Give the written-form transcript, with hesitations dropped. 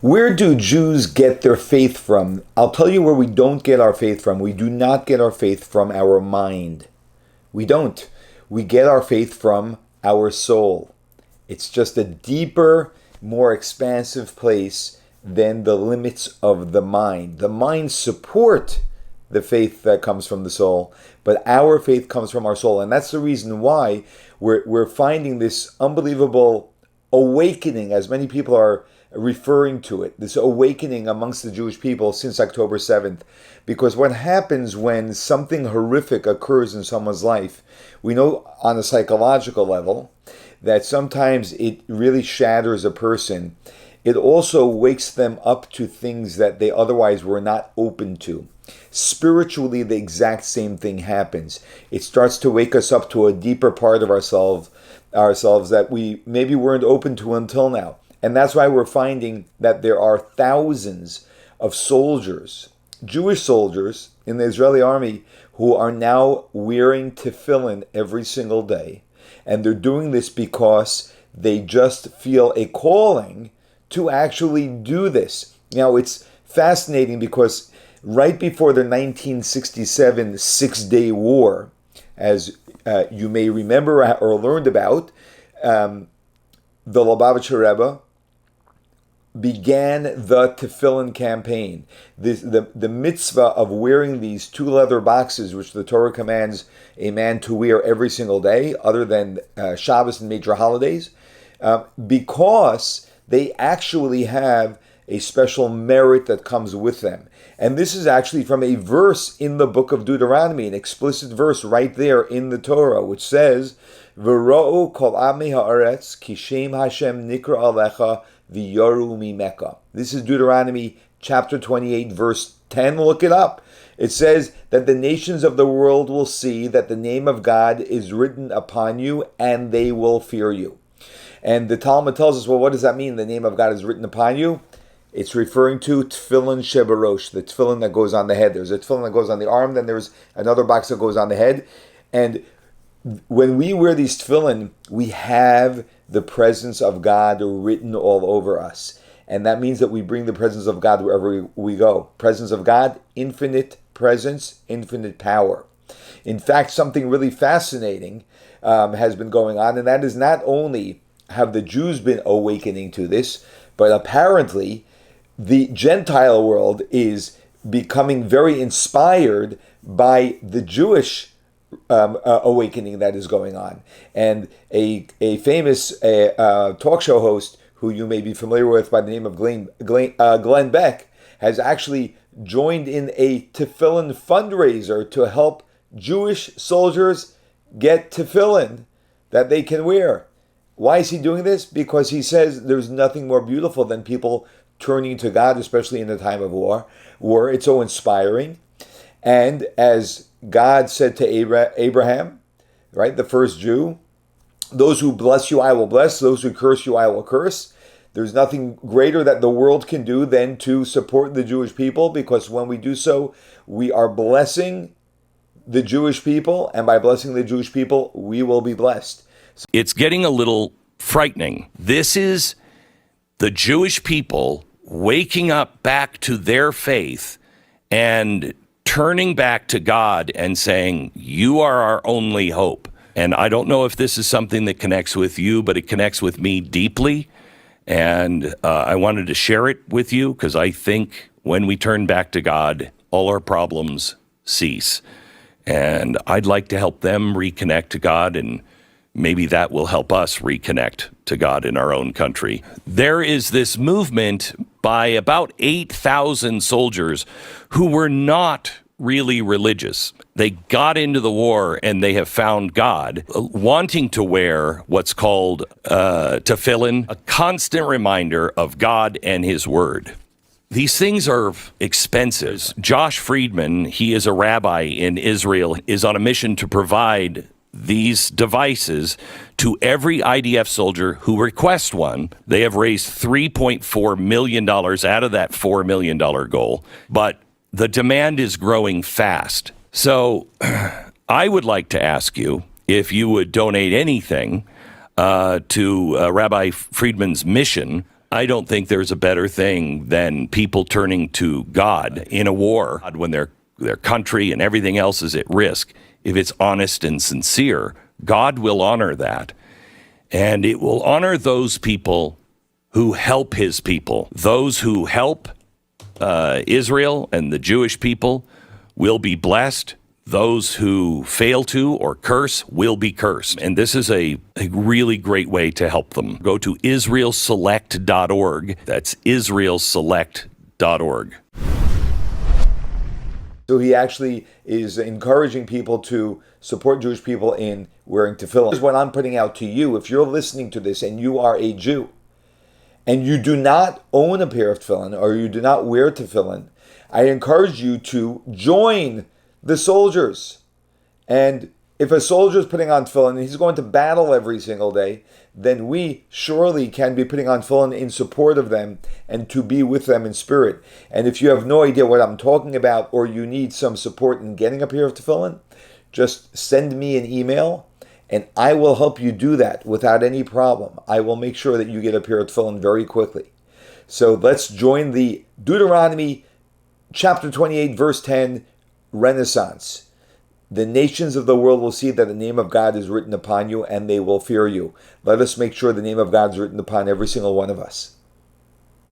Where do Jews get their faith from? I'll tell you where we don't get our faith from. We do not get our faith from our mind. We don't. We get our faith from our soul. It's just a deeper, more expansive place than the limits of the mind. The mind support the faith that comes from the soul, but our faith comes from our soul. And that's the reason why we're finding this unbelievable awakening, as many people are referring to it, this awakening amongst the Jewish people since October 7th. Because what happens when something horrific occurs in someone's life, we know on a psychological level that sometimes it really shatters a person. It also wakes them up to things that they otherwise were not open to. Spiritually, the exact same thing happens. It starts to wake us up to a deeper part of ourselves that we maybe weren't open to until now. And that's why we're finding that there are thousands of soldiers, Jewish soldiers in the Israeli army, who are now wearing tefillin every single day. And they're doing this because they just feel a calling to actually do this. Now, it's fascinating because right before the 1967 Six-Day War, as you may remember or learned about, the Lubavitch Rebbe began the tefillin campaign. The mitzvah of wearing these two leather boxes, which the Torah commands a man to wear every single day, other than Shabbos and major holidays, because they actually have a special merit that comes with them. And this is actually from a verse in the book of Deuteronomy, an explicit verse right there in the Torah, which says, V'ro'u kol amei ha'aretz ki shem Hashem nikra alecha v'yoru mimeka. This is Deuteronomy chapter 28, verse 10. Look it up. It says that the nations of the world will see that the name of God is written upon you, and they will fear you. And the Talmud tells us, well, what does that mean? The name of God is written upon you? It's referring to tefillin shebarosh, the tefillin that goes on the head. There's a tefillin that goes on the arm, then there's another box that goes on the head. And when we wear these tefillin, we have the presence of God written all over us. And that means that we bring the presence of God wherever we go. Presence of God, infinite presence, infinite power. In fact, something really fascinating has been going on, and that is not only have the Jews been awakening to this, but apparently the Gentile world is becoming very inspired by the Jewish awakening that is going on. And a famous talk show host who you may be familiar with by the name of Glenn Beck has actually joined in a tefillin fundraiser to help Jewish soldiers get tefillin that they can wear. Why is he doing this? Because he says there's nothing more beautiful than people turning to God, especially in the time of war. It's so inspiring. And as God said to Abraham, right, the first Jew, those who bless you, I will bless. Those who curse you, I will curse. There's nothing greater that the world can do than to support the Jewish people, because when we do so, we are blessing the Jewish people, and by blessing the Jewish people, we will be blessed. It's getting a little frightening. This is the Jewish people waking up back to their faith and turning back to God and saying, you are our only hope. And I don't know if this is something that connects with you, but it connects with me deeply. And I wanted to share it with you because I think when we turn back to God, all our problems cease. And I'd like to help them reconnect to God, and maybe that will help us reconnect to God in our own country. There is this movement by about 8,000 soldiers who were not really religious. They got into the war and they have found God, wanting to wear what's called tefillin, a constant reminder of God and His Word. These things are expensive. Josh Friedman, he is a rabbi in Israel, is on a mission to provide these devices to every IDF soldier who requests one. They have raised $3.4 million out of that $4 million goal, but the demand is growing fast. So I would like to ask you if you would donate anything to Rabbi Friedman's mission I don't think there's a better thing than people turning to God in a war when their country and everything else is at risk. If it's honest and sincere, God will honor that. And it will honor those people who help his people. Those who help Israel and the Jewish people will be blessed. Those who fail to or curse will be cursed. And this is a really great way to help them. Go to israelselect.org. That's israelselect.org. So he actually is encouraging people to support Jewish people in wearing tefillin. Here's what I'm putting out to you. If you're listening to this and you are a Jew, and you do not own a pair of tefillin, or you do not wear tefillin, I encourage you to join the soldiers. And if a soldier is putting on tefillin and he's going to battle every single day, then we surely can be putting on tefillin in support of them and to be with them in spirit. And if you have no idea what I'm talking about, or you need some support in getting a pair of tefillin, just send me an email and I will help you do that without any problem. I will make sure that you get a pair of tefillin very quickly. So let's join the Deuteronomy chapter 28, verse 10 Renaissance. The nations of the world will see that the name of God is written upon you, and they will fear you. Let us make sure the name of God is written upon every single one of us.